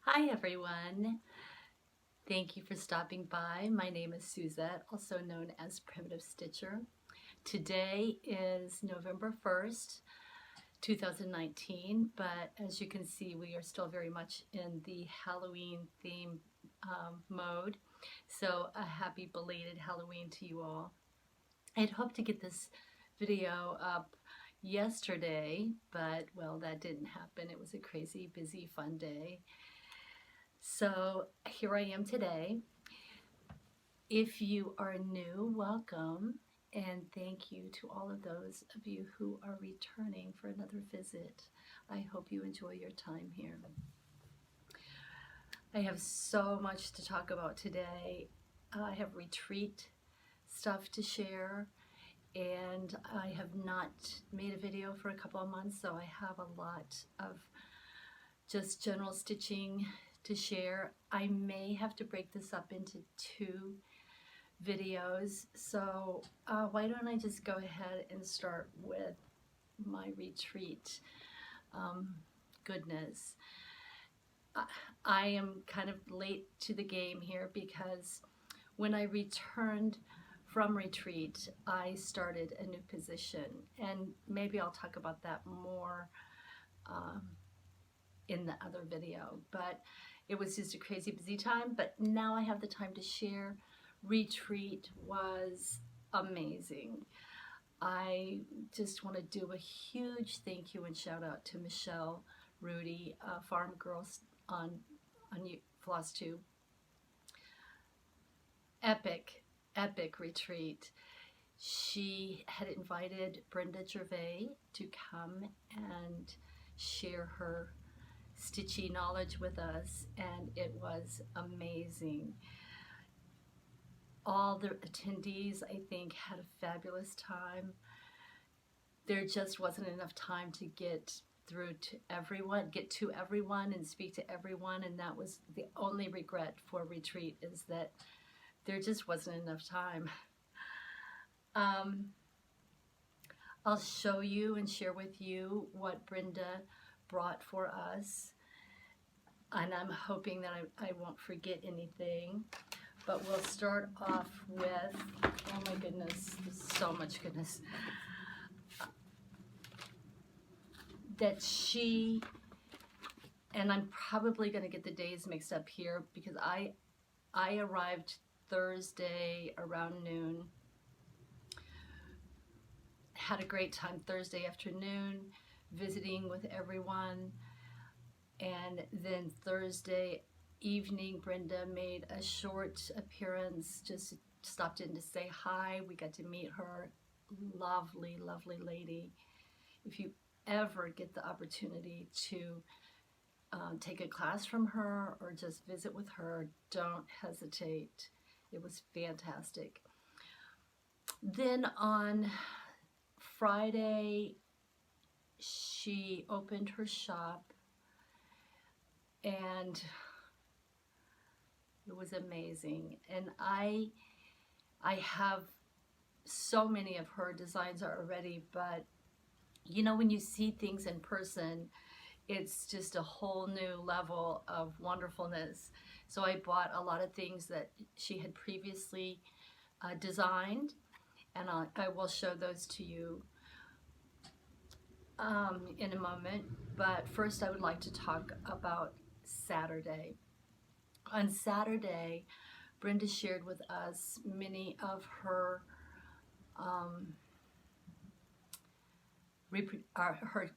Hi everyone. Thank you for stopping by. My name is Suzette, also known as Primitive Stitcher. Today is November 1st, 2019, but as you can see, we are still very much in the Halloween theme mode. So a happy belated Halloween to you all. I'd hoped to get this video up yesterday, but well, that didn't happen. It was a crazy, busy, fun day. So here I am today. If you are new, welcome, and thank you to all of those of you who are returning for another visit. I hope you enjoy your time here. I have so much to talk about today. I have retreat stuff to share, and I have not made a video for a couple of months, so I have a lot of just general stitching to share. I may have to break this up into two videos, so why don't I just go ahead and start with my retreat goodness. I am kind of late to the game here because when I returned from retreat, I started a new position, and maybe I'll talk about that more in the other video, but it was just a crazy busy time. But now I have the time to share. Retreat was amazing. I just want to do a huge thank you and shout out to Michelle, Rudy, Farm Girls on FlossTube. Epic retreat. She had invited Brenda Gervais to come and share her stitchy knowledge with us, and it was amazing. All the attendees, I think, had a fabulous time. There just wasn't enough time to get through to everyone and speak to everyone, and that was the only regret for retreat, is that there just wasn't enough time. I'll show you and share with you what Brenda brought for us, and I'm hoping that I won't forget anything. But we'll start off with, oh my goodness, so much goodness, that she, and I'm probably going to get the days mixed up here because I arrived Thursday around noon, had a great time Thursday afternoon visiting with everyone, and then Thursday evening Brenda made a short appearance, just stopped in to say hi. We got to meet her. Lovely lady. If you ever get the opportunity to take a class from her or just visit with her, don't hesitate. It was fantastic. Then on Friday she opened her shop, and it was amazing. And I have so many of her designs already, but you know, when you see things in person, it's just a whole new level of wonderfulness. So I bought a lot of things that she had previously designed, and I will show those to you in a moment. But first I would like to talk about Saturday. On Saturday, Brenda shared with us many of her her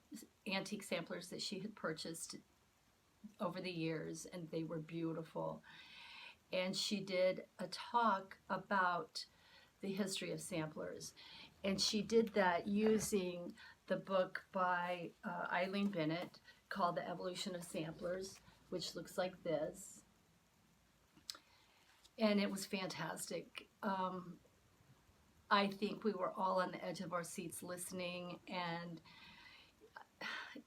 antique samplers that she had purchased over the years, and they were beautiful. And she did a talk about the history of samplers, and she did that using the book by Eileen Bennett called The Evolution of Samplers, which looks like this. And it was fantastic. I think we were all on the edge of our seats listening, and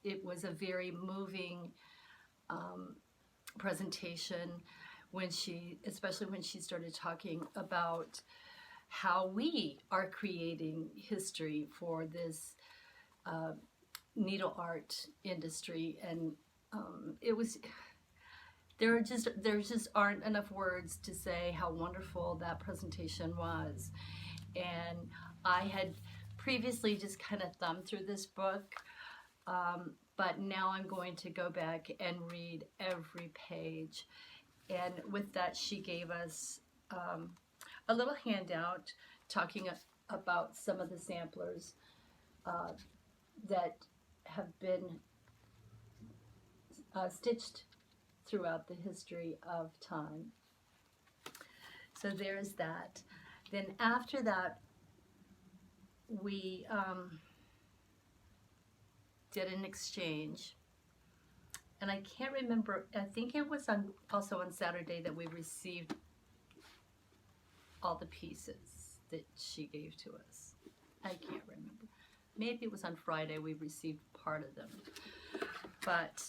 it was a very moving presentation especially when she started talking about how we are creating history for this needle art industry. And it was there just aren't enough words to say how wonderful that presentation was. And I had previously just kind of thumbed through this book, but now I'm going to go back and read every page. And with that, she gave us a little handout talking about some of the samplers that have been stitched throughout the history of time. So there's that. Then after that, we did an exchange. And I can't remember, I think it was also on Saturday that we received all the pieces that she gave to us. I can't remember. Maybe it was on Friday we received part of them. But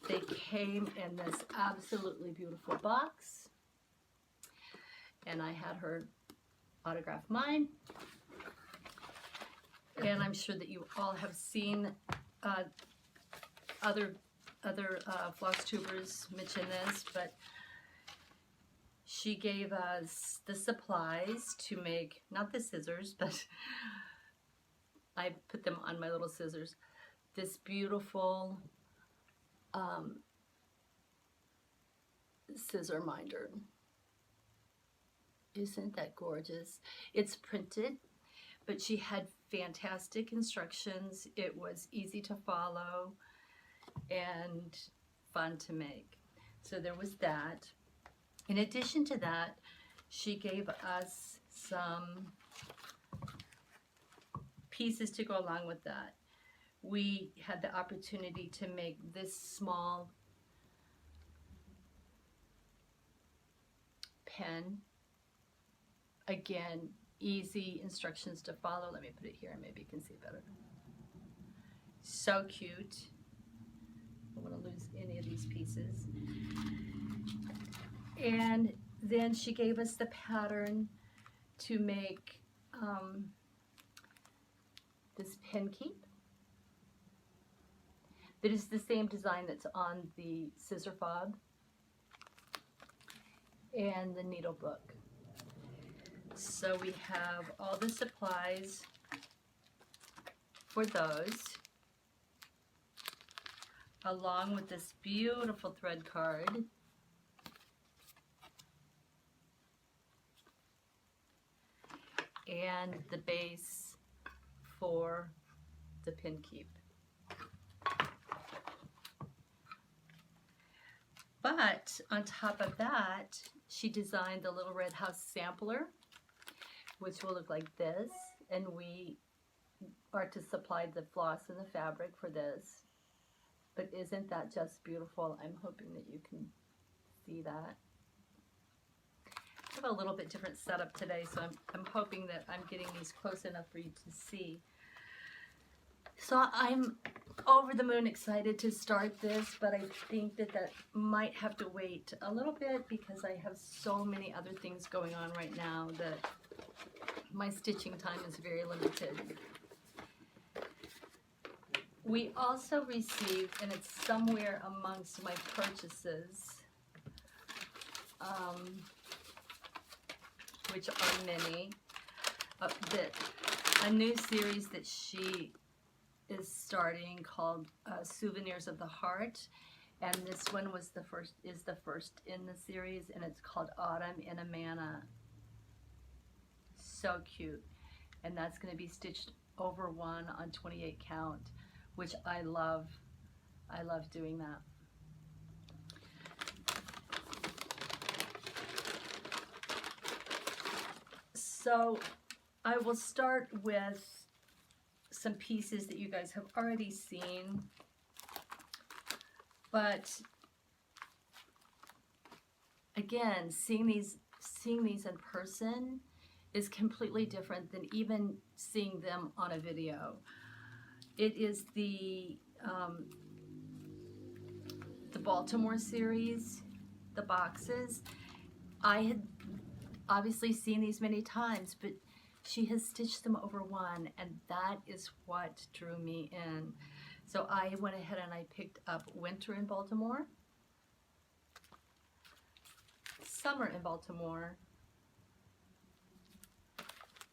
they came in this absolutely beautiful box. And I had her autograph mine. And I'm sure that you all have seen other FlossTubers mention this, but she gave us the supplies to make, not the scissors, but I put them on my little scissors, this beautiful scissor minder. Isn't that gorgeous? It's printed, but she had fantastic instructions. It was easy to follow and fun to make. So there was that. In addition to that, she gave us some pieces to go along with that. We had the opportunity to make this small pen. Again, easy instructions to follow. Let me put it here and maybe you can see better. So cute. I don't want to lose any of these pieces. And then she gave us the pattern to make this pen keep. That is the same design that's on the scissor fob and the needle book. So we have all the supplies for those, along with this beautiful thread card. And the base for the pin keep. But on top of that, she designed the little red house sampler, which will look like this, and we are to supply the floss and the fabric for this. But isn't that just beautiful? I'm hoping that you can see that. I have a little bit different setup today, so I'm hoping that I'm getting these close enough for you to see. So I'm over the moon excited to start this, but I think that that might have to wait a little bit because I have so many other things going on right now that my stitching time is very limited. We also received, and it's somewhere amongst my purchases, which are many, a new series that she is starting called Souvenirs of the Heart, and this one was the first in the series, and it's called Autumn in Amana. So cute, and that's going to be stitched over 1 on 28 count, which I love. I love doing that. So I will start with some pieces that you guys have already seen, but again, seeing these in person is completely different than even seeing them on a video. It is the Baltimore series, the boxes. I had obviously seen these many times, but she has stitched them over 1, and that is what drew me in. So I went ahead and I picked up Winter in Baltimore, summer in Baltimore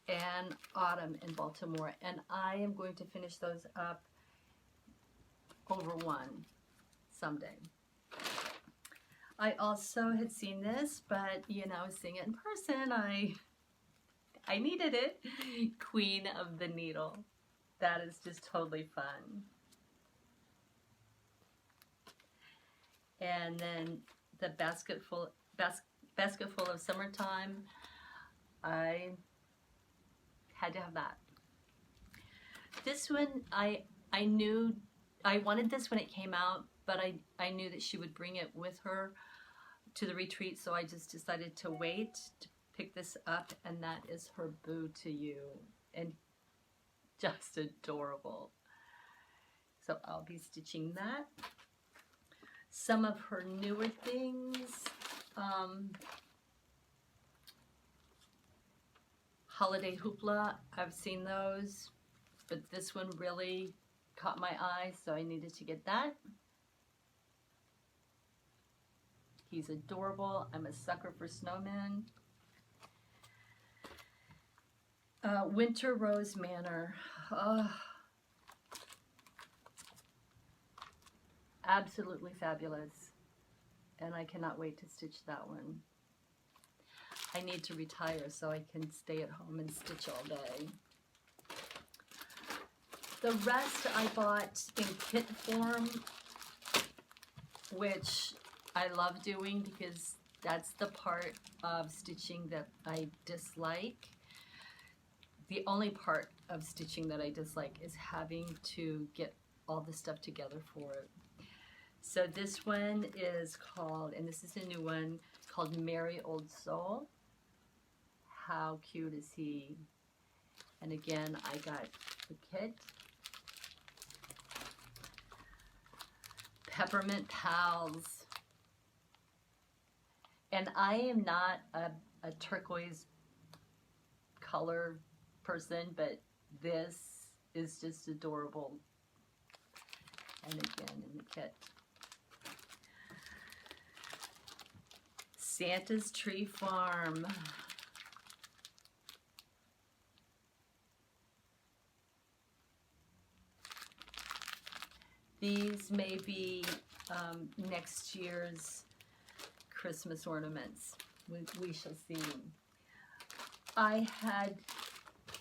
and autumn in Baltimore, and I am going to finish those up over one someday. I also had seen this, but you know, seeing it in person, I needed it. Queen of the Needle. That is just totally fun. And then the basket full of Summertime. I had to have that. This one, I knew I wanted this when it came out, but I knew that she would bring it with her to the retreat, so I just decided to wait to pick this up, and that is her Boo to You, and just adorable. So I'll be stitching that. Some of her newer things, Holiday Hoopla, I've seen those, but this one really caught my eye, so I needed to get that. He's adorable. I'm a sucker for snowmen. Winter Rose Manor. Oh, absolutely fabulous. And I cannot wait to stitch that one. I need to retire so I can stay at home and stitch all day. The rest I bought in kit form, which I love doing because that's the part of stitching that I dislike. The only part of stitching that I dislike is having to get all the stuff together for it. So this one is called, and this is a new one, called Merry Old Soul. How cute is he? And again, I got the kit. Peppermint Pals. And I am not a turquoise color person, but this is just adorable. And again, in the kit. Santa's Tree Farm. These may be next year's Christmas ornaments. We shall see. I had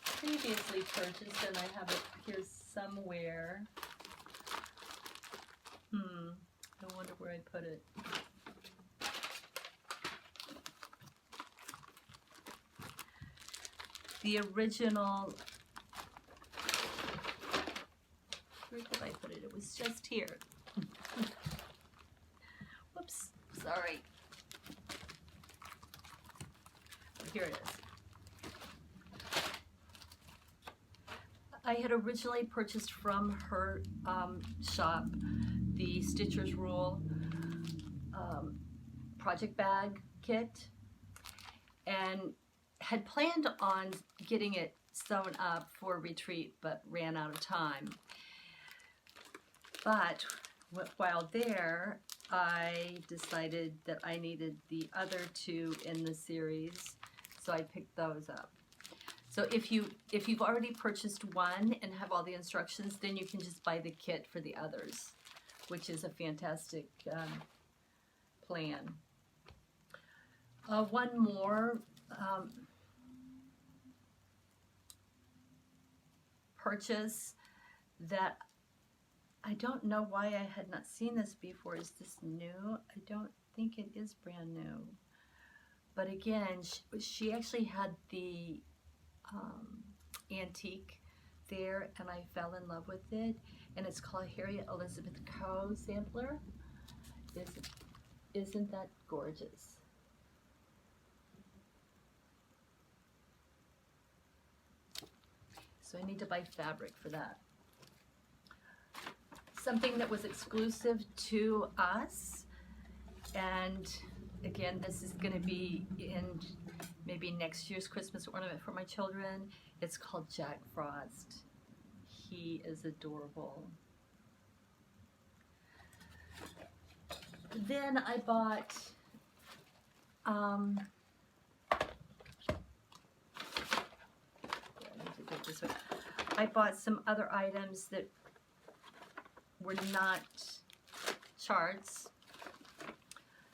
previously purchased, and I have it here somewhere. I wonder where I put it. The original, where did I put it? It was just here. Whoops, sorry. Here it is. I had originally purchased from her shop the Stitcher's Rule project bag kit, and had planned on getting it sewn up for a retreat, but ran out of time. But while there, I decided that I needed the other two in the series, so I picked those up. So if you've already purchased one and have all the instructions, then you can just buy the kit for the others, which is a fantastic plan. One more purchase that I don't know why I had not seen this before. Is this new? I don't think it is brand new. But again, she actually had the antique there, and I fell in love with it. And it's called Harriet Elizabeth Coe Sampler. Isn't that gorgeous? So I need to buy fabric for that. Something that was exclusive to us, and again, this is going to be in maybe next year's Christmas ornament for my children. It's called Jack Frost. He is adorable. Then I bought do it this way. I bought some other items that were not charts.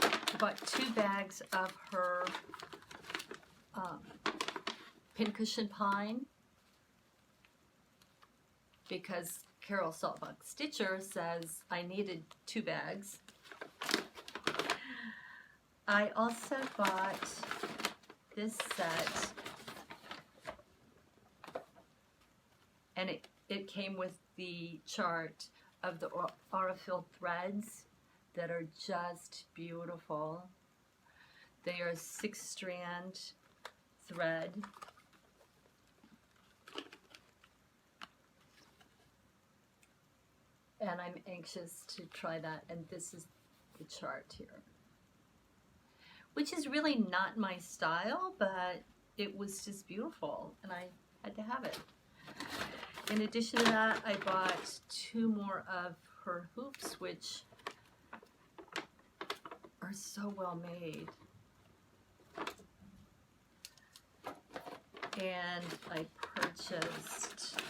I bought 2 bags of her pincushion pine because Carol Saltbuck Stitcher says I needed 2 bags. I also bought this set, and it came with the chart of the aurifil threads that are just beautiful. They are 6-strand thread. And I'm anxious to try that, and this is the chart here, which is really not my style, but it was just beautiful and I had to have it. In addition to that, I bought 2 more of her hoops, which are so well made. And I purchased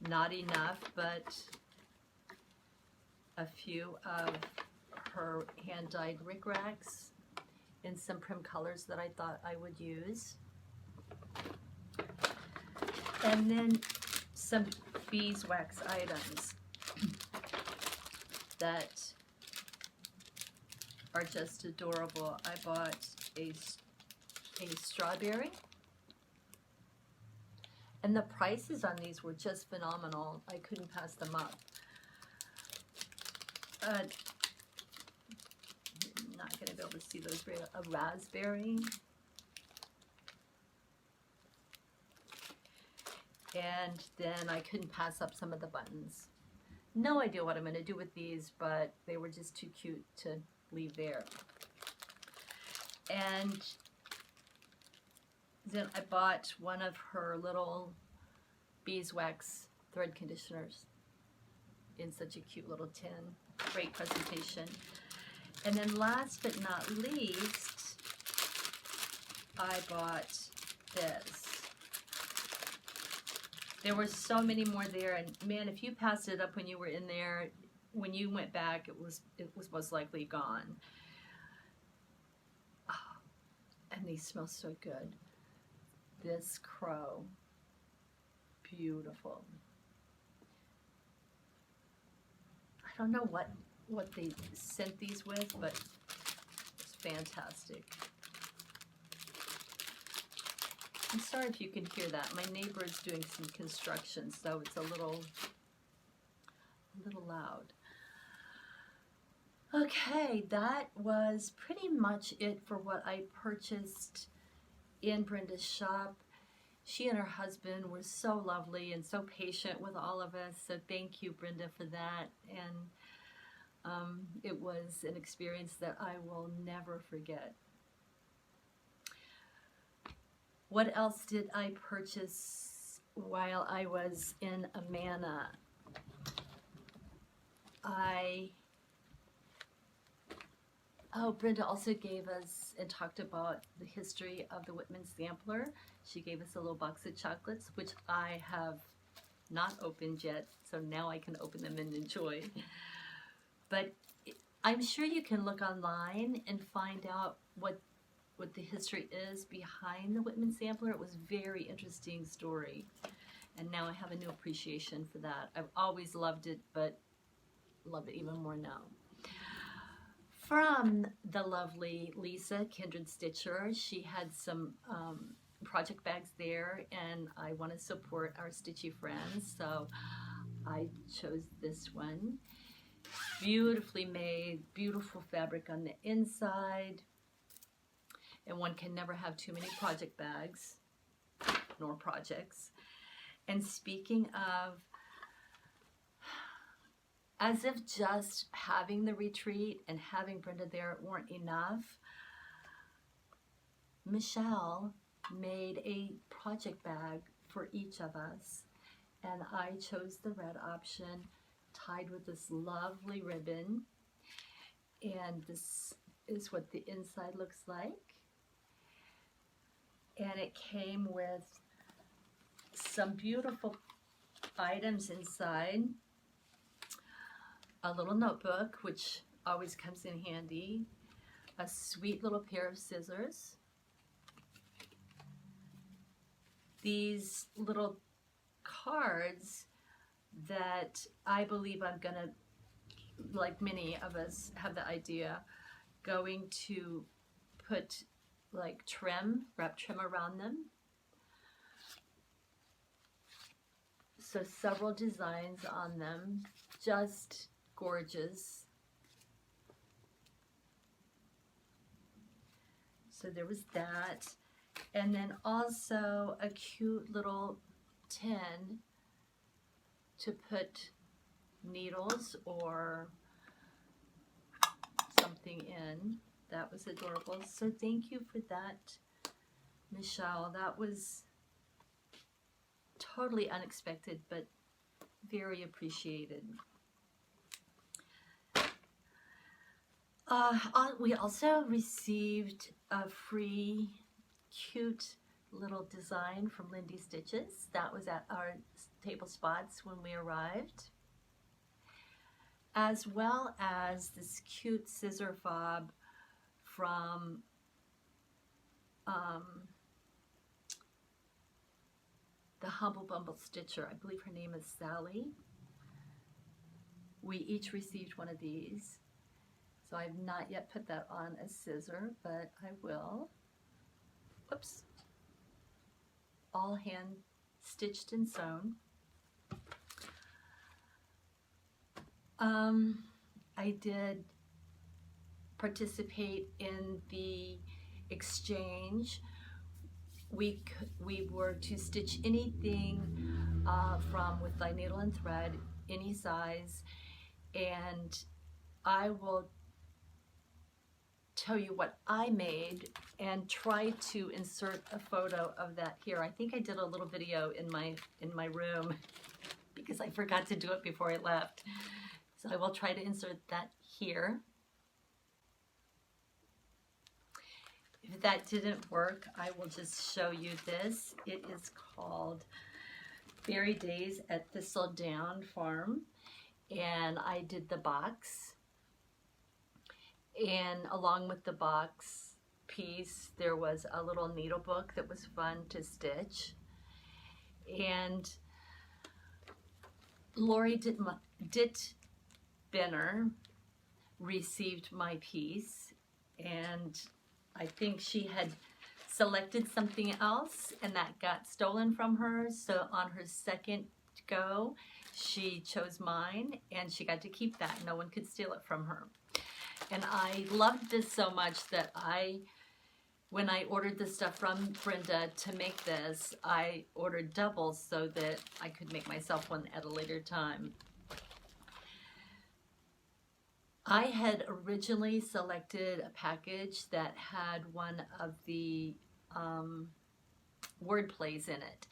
not enough, but a few of her hand-dyed rickracs in some prim colors that I thought I would use. And then some beeswax items that are just adorable. I bought a strawberry, and the prices on these were just phenomenal. I couldn't pass them up. I'm not going to be able to see those. A raspberry. And then I couldn't pass up some of the buttons. No idea what I'm going to do with these, but they were just too cute to leave there. And then I bought one of her little beeswax thread conditioners in such a cute little tin. Great presentation. And then last but not least, I bought this. There were so many more there, and man, if you passed it up when you were in there, when you went back, it was most likely gone. Oh, and these smell so good. This crow, beautiful. I don't know what they sent these with, but it's fantastic. I'm sorry if you can hear that. My neighbor is doing some construction, so it's a little loud. Okay, that was pretty much it for what I purchased in Brenda's shop. She and her husband were so lovely and so patient with all of us, so thank you, Brenda, for that. And it was an experience that I will never forget. What else did I purchase while I was in Amana? Brenda also gave us and talked about the history of the Whitman sampler. She gave us a little box of chocolates, which I have not opened yet, so now I can open them and enjoy. But I'm sure you can look online and find out what the history is behind the Whitman sampler. It was a very interesting story, and now I have a new appreciation for that. I've always loved it, but love it even more now. From the lovely Lisa, Kindred Stitcher, she had some project bags there, and I want to support our stitchy friends, so I chose this one. Beautifully made, beautiful fabric on the inside. And one can never have too many project bags, nor projects. And speaking of, as if just having the retreat and having Brenda there weren't enough, Michelle made a project bag for each of us. And I chose the red option, tied with this lovely ribbon. And this is what the inside looks like. And it came with some beautiful items inside. A little notebook, which always comes in handy. A sweet little pair of scissors. These little cards that I believe I'm gonna, like many of us have the idea, going to put like trim, wrap trim around them. So several designs on them, just gorgeous. So there was that. And then also a cute little tin to put needles or something in. That was adorable. So thank you for that, Michelle. That was totally unexpected, but very appreciated. We also received a free cute little design from Lindy Stitches. That was at our table spots when we arrived, as well as this cute scissor fob from the Humble Bumble Stitcher. I believe her name is Sally. We each received one of these. So I've not yet put that on a scissor, but I will. Whoops. All hand stitched and sewn. I did participate in the exchange. We were to stitch anything from With Thy Needle and Thread, any size, and I will tell you what I made and try to insert a photo of that here. I think I did a little video in my room because I forgot to do it before I left. So I will try to insert that here. If that didn't work, I will just show you this. It is called Berry Days at Thistledown Farm, and I did the box. And along with the box piece, there was a little needle book that was fun to stitch. And Lori Benner received my piece, and I think she had selected something else and that got stolen from her. So on her second go, she chose mine and she got to keep that. No one could steal it from her. And I loved this so much that when I ordered the stuff from Brenda to make this, I ordered doubles so that I could make myself one at a later time. I had originally selected a package that had one of the word plays in it.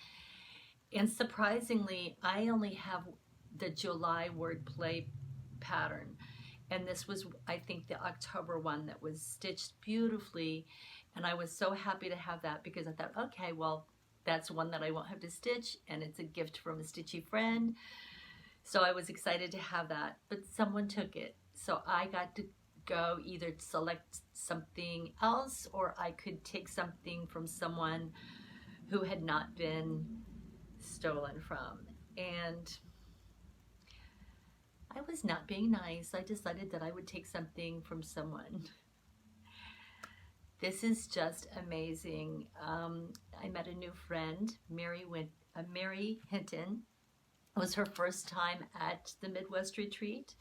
And surprisingly, I only have the July word play pattern. And this was, I think, the October one that was stitched beautifully. And I was so happy to have that because I thought, okay, well, that's one that I won't have to stitch. And it's a gift from a stitchy friend. So I was excited to have that. But someone took it. So I got to go either select something else or I could take something from someone who had not been stolen from. And I was not being nice. I decided that I would take something from someone. This is just amazing. I met a new friend, Mary Hinton. It was her first time at the Midwest Retreat.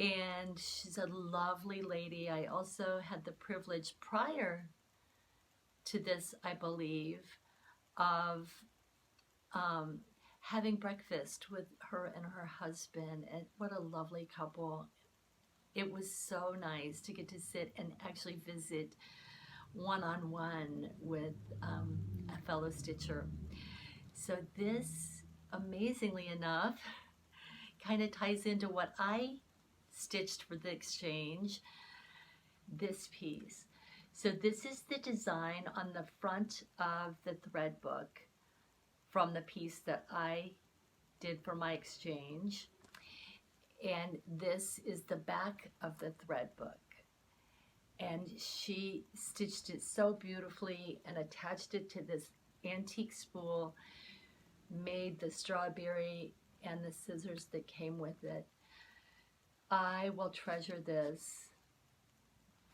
And she's a lovely lady. I also had the privilege prior to this, I believe, of having breakfast with her and her husband. And what a lovely couple. It was so nice to get to sit and actually visit one-on-one with a fellow stitcher. So this, amazingly enough, kind of ties into what I stitched for the exchange this piece. So this is the design on the front of the thread book from the piece that I did for my exchange. And this is the back of the thread book. And she stitched it so beautifully and attached it to this antique spool, made the strawberry and the scissors that came with it. I will treasure this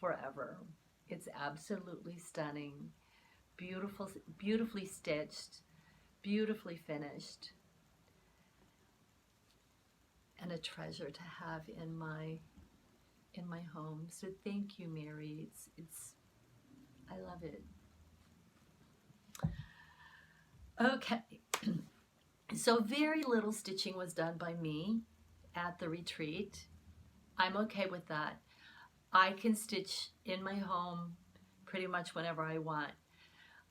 forever. It's absolutely stunning, beautiful, beautifully stitched, beautifully finished, and a treasure to have in my home. So thank you, Mary. It's I love it. Okay. So very little stitching was done by me at the retreat. I'm okay with that. I can stitch in my home pretty much whenever I want.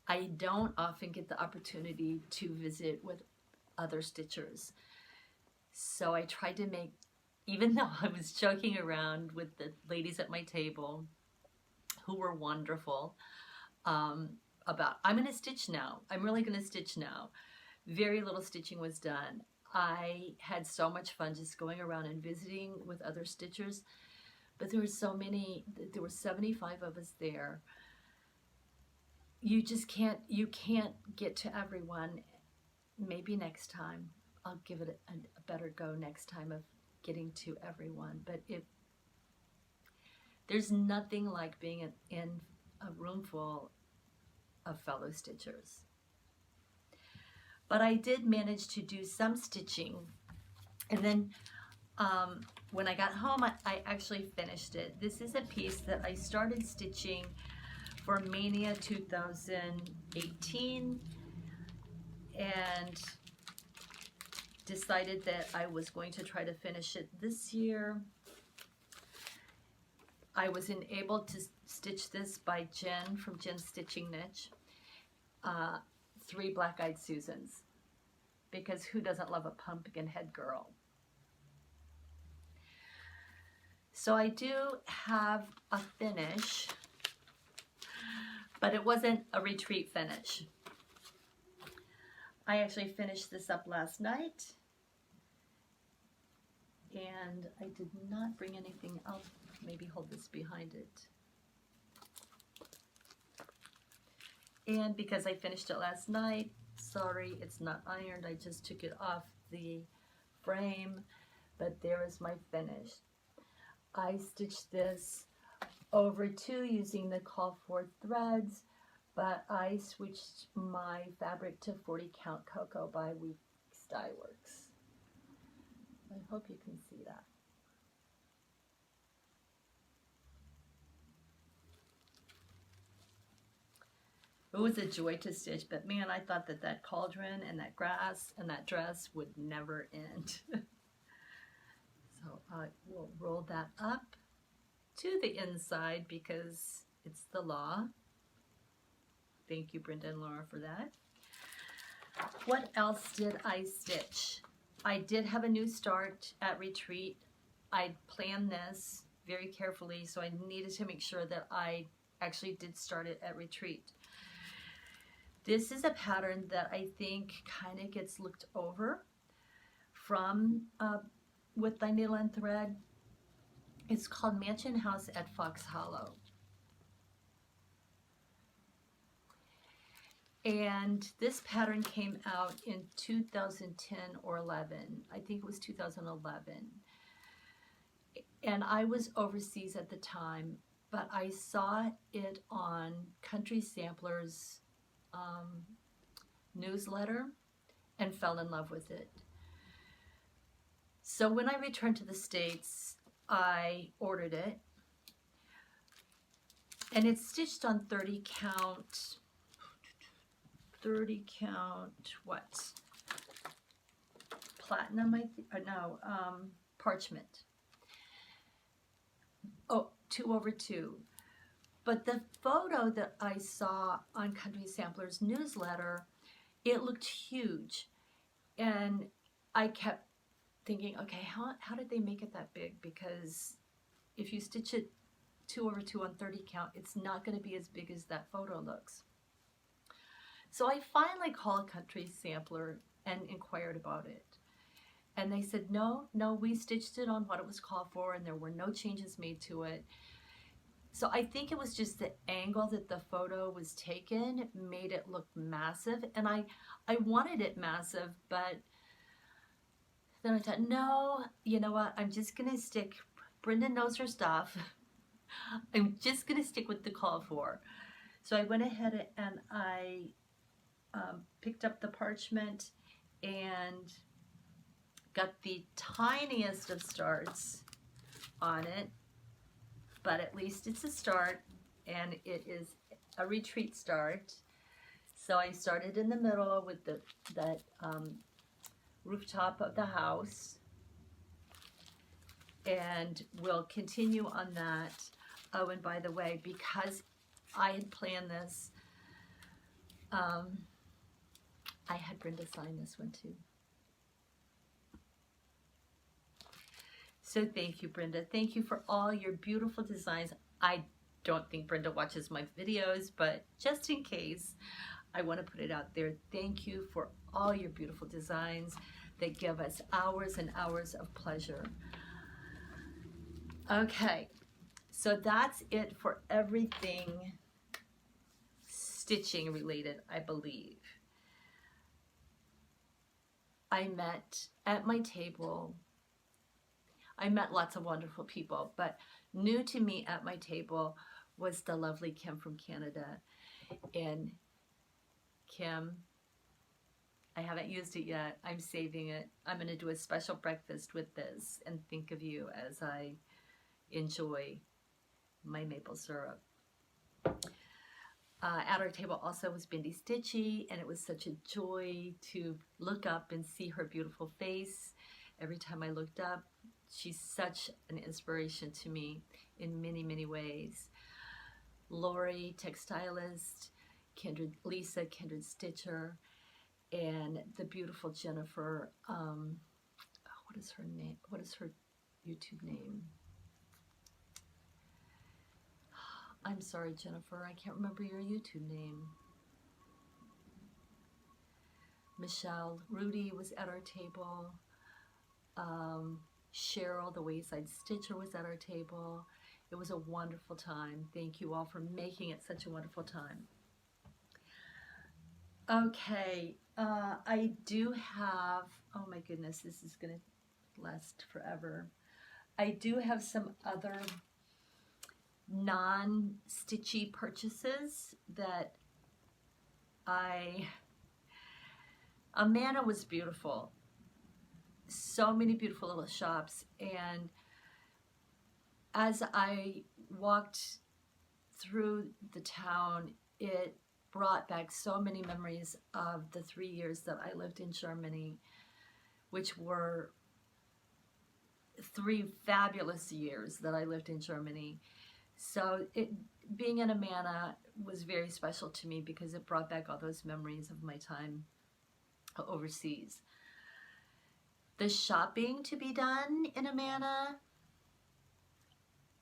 I don't often get the opportunity to visit with other stitchers. So I tried to make, even though I was joking around with the ladies at my table, who were wonderful, about, I'm going to stitch now. I'm really going to stitch now. Very little stitching was done. I had so much fun just going around and visiting with other stitchers, but there were so many, there were 75 of us there. You can't get to everyone. Maybe next time. I'll give it a better go next time of getting to everyone. But there's nothing like being in a room full of fellow stitchers. But I did manage to do some stitching, and then when I got home, I actually finished it. This is a piece that I started stitching for Mania 2018 and decided that I was going to try to finish it this year. I was able to stitch this by Jen from Jen's Stitching Niche. 3 Black-Eyed Susans, because who doesn't love a pumpkin head girl? So I do have a finish, but it wasn't a retreat finish. I actually finished this up last night, and I did not bring anything. I'll maybe hold this behind it. And because I finished it last night, sorry, it's not ironed. I just took it off the frame, but there is my finish. I stitched this over 2 using the call for threads, but I switched my fabric to 40 count Cocoa by Weeks Dye Works. I hope you can see that. It was a joy to stitch, but man, I thought that cauldron and that grass and that dress would never end. So I will roll that up to the inside because it's the law. Thank you, Brenda and Laura, for that. What else did I stitch? I did have a new start at retreat. I planned this very carefully, so I needed to make sure that I actually did start it at retreat. This is a pattern that I think kind of gets looked over from with Thy Needle and Thread. It's called Mansion House at Fox Hollow. And this pattern came out in 2010 or 11. I think it was 2011. And I was overseas at the time, but I saw it on Country Sampler's newsletter and fell in love with it. So when I returned to the States, I ordered it, and it's stitched on 30 count what? Platinum, parchment. Oh, 2/2. But the photo that I saw on Country Sampler's newsletter, it looked huge. And I kept thinking, okay, how did they make it that big? Because if you stitch it 2/2 on 30 count, it's not going to be as big as that photo looks. So I finally called Country Sampler and inquired about it. And they said, no, we stitched it on what it was called for, and there were no changes made to it. So I think it was just the angle that the photo was taken made it look massive. And I wanted it massive, but then I thought, no, you know what? I'm just going to stick, Brenda knows her stuff. I'm just going to stick with the call for. So I went ahead and I picked up the parchment and got the tiniest of starts on it, but at least it's a start, and it is a retreat start. So I started in the middle with that rooftop of the house, and we'll continue on that. Oh, and by the way, because I had planned this, I had Brenda sign this one too. So thank you, Brenda. Thank you for all your beautiful designs. I don't think Brenda watches my videos, but just in case, I want to put it out there. Thank you for all your beautiful designs that give us hours and hours of pleasure. Okay, so that's it for everything stitching related, I believe. I met at my table, I met lots of wonderful people, but new to me at my table was the lovely Kim from Canada. And Kim, I haven't used it yet. I'm saving it. I'm going to do a special breakfast with this and think of you as I enjoy my maple syrup. At our table also was Bindi Stitchy, and it was such a joy to look up and see her beautiful face. Every time I looked up, she's such an inspiration to me in many, many ways. Lori, textilist, Lisa, Kindred Stitcher, and the beautiful Jennifer, what is her name? What is her YouTube name? I'm sorry, Jennifer, I can't remember your YouTube name. Michelle, Rudy was at our table. Cheryl, the Wayside Stitcher, was at our table. It was a wonderful time. Thank you all for making it such a wonderful time. Okay, I do have, oh my goodness, this is going to last forever. I do have some other non-stitchy purchases that Amana was beautiful. So many beautiful little shops, and as I walked through the town, it brought back so many memories of the 3 years that I lived in Germany, which were 3 fabulous years that I lived in Germany. So being in Amana was very special to me because it brought back all those memories of my time overseas. The shopping to be done in Amana,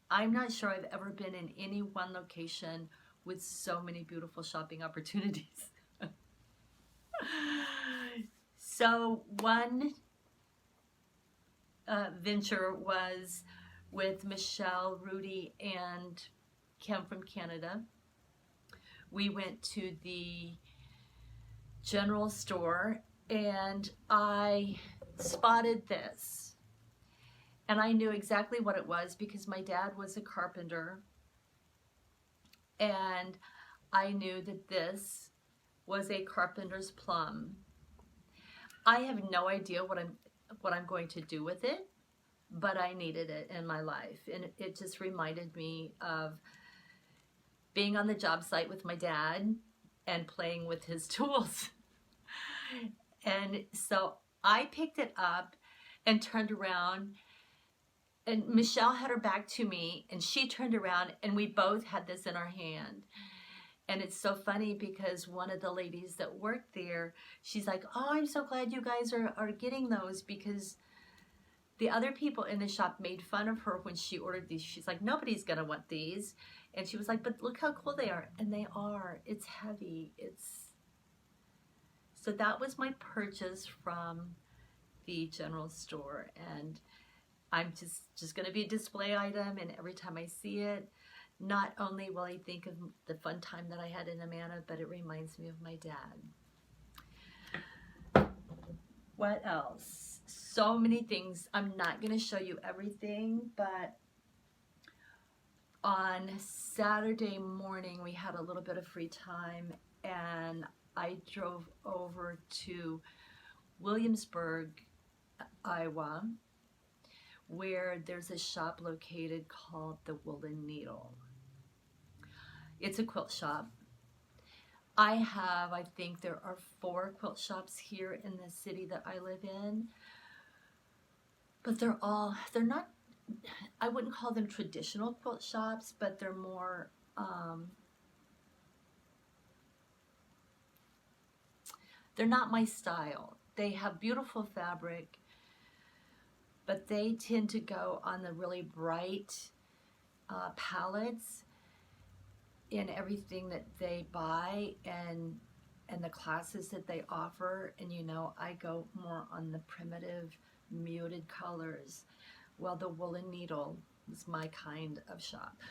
I'm not sure I've ever been in any one location with so many beautiful shopping opportunities. So one venture was with Michelle, Rudy, and Kim from Canada. We went to the general store and I spotted this. And I knew exactly what it was because my dad was a carpenter. And I knew that this was a carpenter's plum. I have no idea what I'm going to do with it, but I needed it in my life. And it just reminded me of being on the job site with my dad and playing with his tools. And so I picked it up and turned around, and Michelle had her back to me, and she turned around, and we both had this in our hand. And it's so funny because one of the ladies that worked there, she's like, oh, I'm so glad you guys are getting those because The other people in the shop made fun of her when she ordered these. She's like, nobody's gonna want these. And she was like, but look how cool they are. And they are. It's heavy. So that was my purchase from the general store. And I'm just gonna be a display item, and every time I see it, not only will I think of the fun time that I had in Amana, but it reminds me of my dad. What else? So many things. I'm not going to show you everything, but on Saturday morning we had a little bit of free time, and I drove over to Williamsburg, Iowa, where there's a shop located called the Woolen Needle. It's a quilt shop. I think there are 4 quilt shops here in the city that I live in, but they're not, I wouldn't call them traditional quilt shops, but they're more, they're not my style. They have beautiful fabric, but they tend to go on the really bright palettes in everything that they buy and the classes that they offer. And you know, I go more on the primitive muted colors. Well, the Woolen Needle is my kind of shop.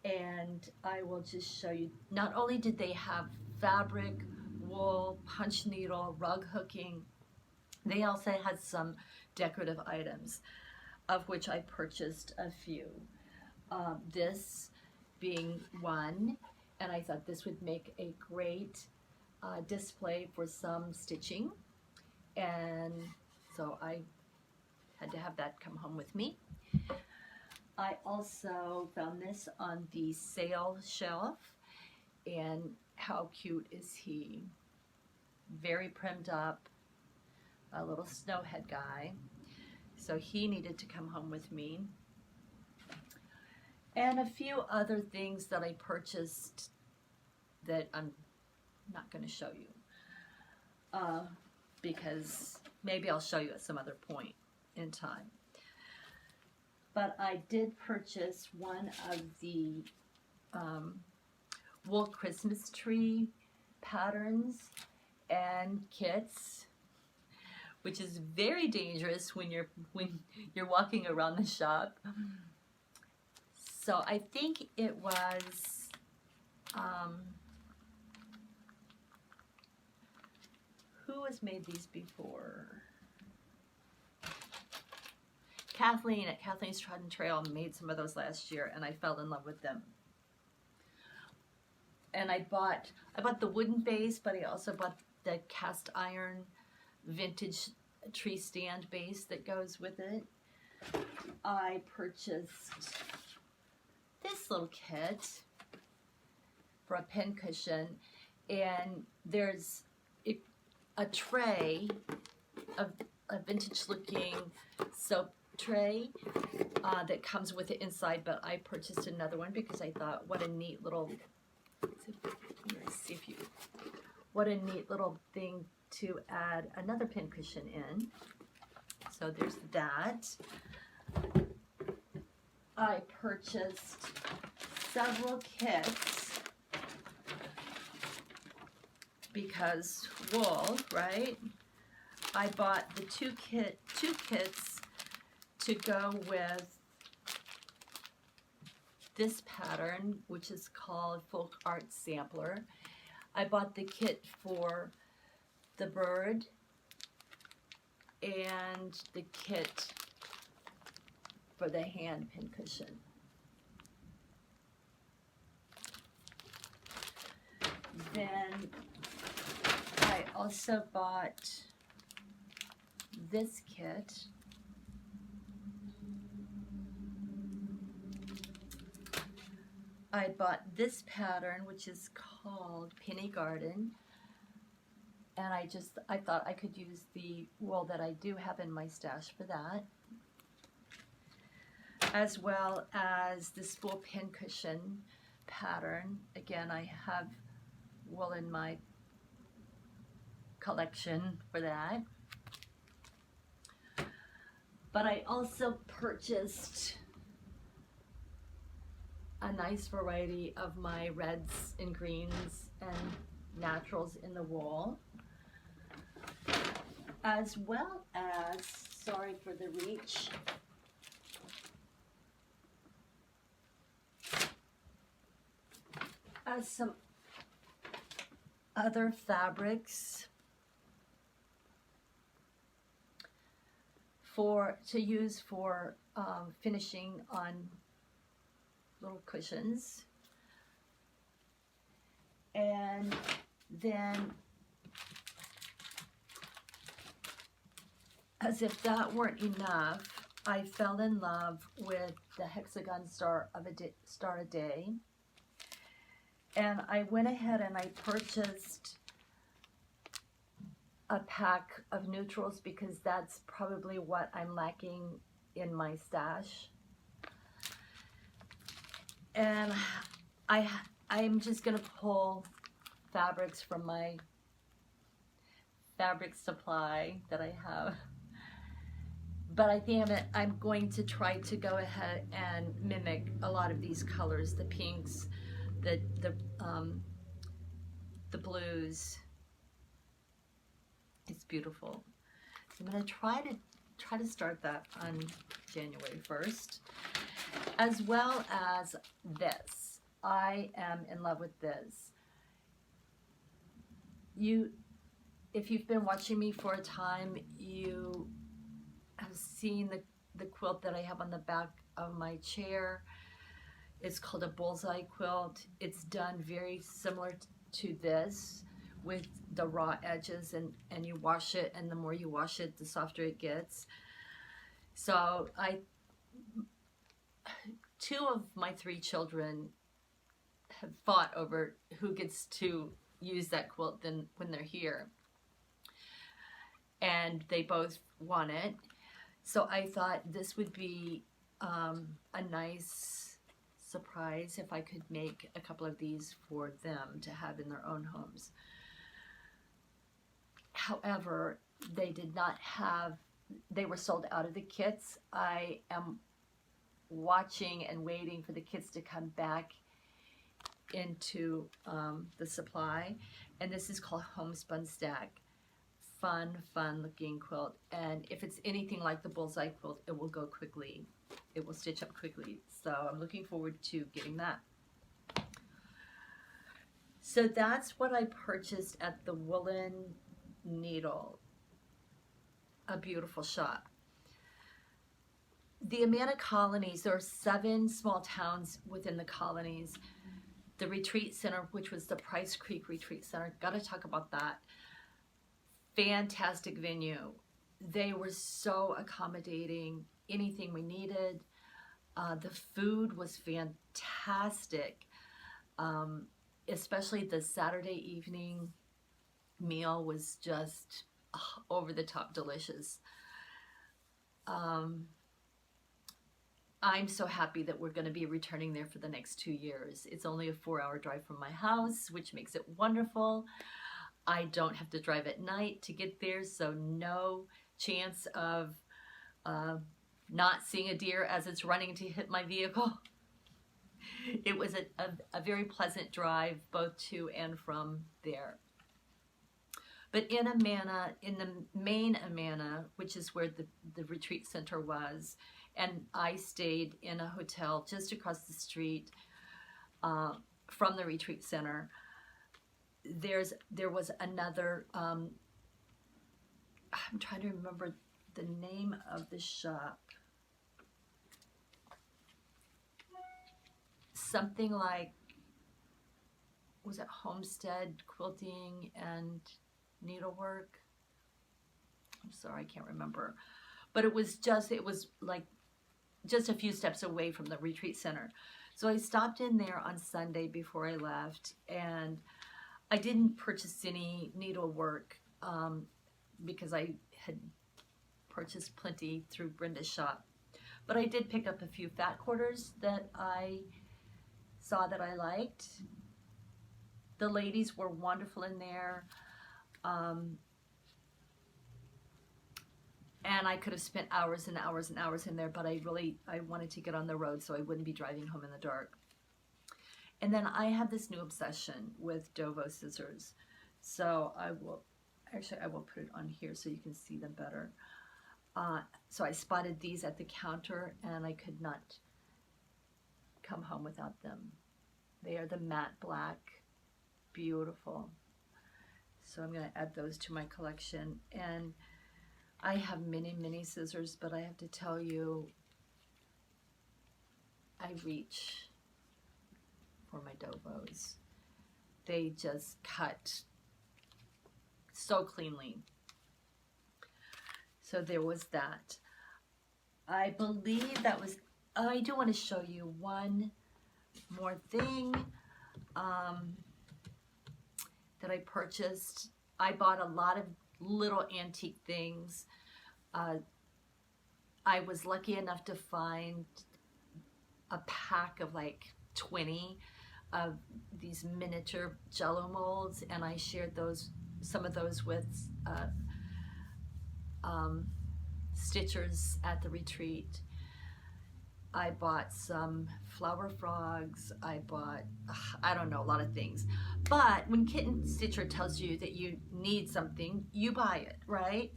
And I will just show you, not only did they have fabric, wool, punch needle, rug hooking, they also had some decorative items, of which I purchased a few. This being one, and I thought this would make a great display for some stitching, and so I had to have that come home with me. I also found this on the sale shelf, and how cute is he? Very primmed up, a little snowhead guy, so he needed to come home with me. And a few other things that I purchased that I'm not going to show you, because maybe I'll show you at some other point in time. But I did purchase one of the wool Christmas tree patterns and kits, which is very dangerous when you're walking around the shop. So I think it was, who has made these before? Kathleen at Kathleen's Trodden Trail made some of those last year, and I fell in love with them. And I bought the wooden base, but I also bought the cast iron vintage tree stand base that goes with it. I purchased this little kit for a pin cushion, and there's a tray, a vintage looking soap tray that comes with it inside, but I purchased another one because I thought, what a neat little, what a neat little thing to add another pin cushion in. So there's that. I purchased several kits because wool, right? I bought the two kits to go with this pattern, which is called Folk Art Sampler. I bought the kit for the bird and the kit for the hand pin cushion. Then I also bought this kit. I bought this pattern, which is called Penny Garden, and I thought I could use the wool that I do have in my stash for that, as well as this full pin cushion pattern. Again, I have wool in my collection for that. But I also purchased a nice variety of my reds and greens and naturals in the wool, as well as, sorry for the reach, as some other fabrics to use for finishing on little cushions. And then, as if that weren't enough, I fell in love with the hexagon star a day. And I went ahead and I purchased a pack of neutrals because that's probably what I'm lacking in my stash. And I'm just gonna pull fabrics from my fabric supply that I have. But I think I'm going to try to go ahead and mimic a lot of these colors, the pinks, the blues. It's beautiful. So I'm going to try to start that on January 1st, as well as this. I am in love with this. If you've been watching me for a time, you have seen the quilt that I have on the back of my chair. It's called a bullseye quilt. It's done very similar to this, with the raw edges, and you wash it, and the more you wash it, the softer it gets. So two of my 3 children have fought over who gets to use that quilt when they're here, and they both want it. So I thought this would be a nice surprise if I could make a couple of these for them to have in their own homes. However, they were sold out of the kits. I am watching and waiting for the kits to come back into the supply. And this is called Homespun Stack. Fun looking quilt. And if it's anything like the bullseye quilt, it will go quickly. It will stitch up quickly. So I'm looking forward to getting that. So that's what I purchased at the Woolen Needle. A beautiful shop. The Amana colonies, there are 7 small towns within the colonies. The retreat center, which was the Price Creek Retreat Center, gotta talk about that. Fantastic venue. They were so accommodating, anything we needed. The food was fantastic, especially the Saturday evening meal was just over the top delicious. I'm so happy that we're going to be returning there for the next 2 years. It's only a 4-hour drive from my house, which makes it wonderful. I don't have to drive at night to get there, so no chance of not seeing a deer as it's running to hit my vehicle. It was a very pleasant drive both to and from there. But in Amana, in the main Amana, which is where the retreat center was, and I stayed in a hotel just across the street from the retreat center, there was another, I'm trying to remember the name of the shop. Something like, was it Homestead Quilting and Needlework? I'm sorry, I can't remember. But it was like just a few steps away from the retreat center. So I stopped in there on Sunday before I left, and I didn't purchase any needlework because I had purchased plenty through Brenda's shop. But I did pick up a few fat quarters that I saw that I liked. The ladies were wonderful in there. And I could have spent hours and hours and hours in there, but I wanted to get on the road so I wouldn't be driving home in the dark. And then I have this new obsession with Dovo scissors. So I will put it on here so you can see them better. So I spotted these at the counter and I could not come home without them. They are the matte black, beautiful. So I'm going to add those to my collection. And I have mini scissors, but I have to tell you, I reach for my Dovos. They just cut so cleanly. So there was that. I believe that was, I do want to show you one more thing that I purchased. I bought a lot of little antique things. I was lucky enough to find a pack of like 20 of these miniature Jello molds, and I shared some of those with stitchers at the retreat. I bought some flower frogs. I bought, I don't know, a lot of things. But when Kitten Stitcher tells you that you need something, you buy it, right?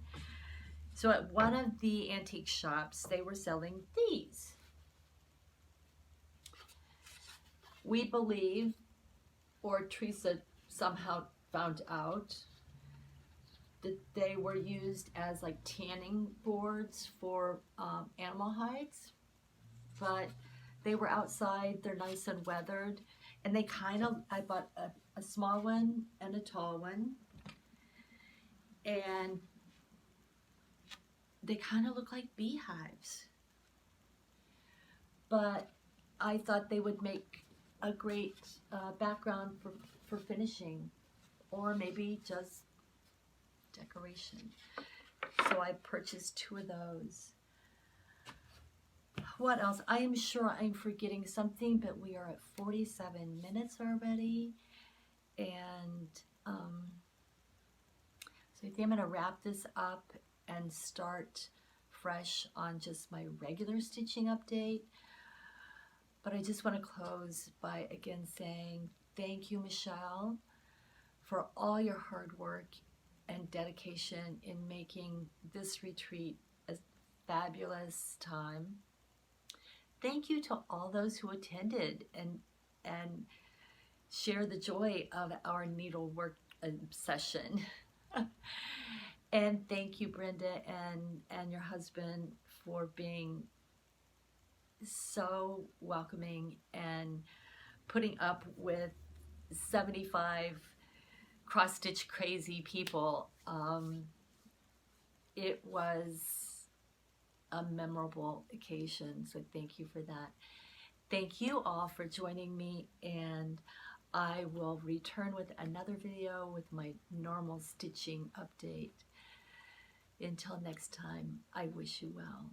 So at one of the antique shops, they were selling these. We believe, or Teresa somehow found out, that they were used as like tanning boards for animal hides. But they were outside, they're nice and weathered, and they kind of, I bought a small one and a tall one, and they kind of look like beehives. But I thought they would make a great background for finishing, or maybe just decoration. So I purchased 2 of those. What else? I am sure I'm forgetting something, but we are at 47 minutes already. And so I think I'm going to wrap this up and start fresh on just my regular stitching update. But I just want to close by again saying thank you, Michelle, for all your hard work and dedication in making this retreat a fabulous time. Thank you to all those who attended and share the joy of our needlework obsession. And thank you, Brenda and your husband, for being so welcoming and putting up with 75 cross-stitch crazy people. It was a memorable occasion, so thank you for that. Thank you all for joining me, and I will return with another video with my normal stitching update. Until next time, I wish you well.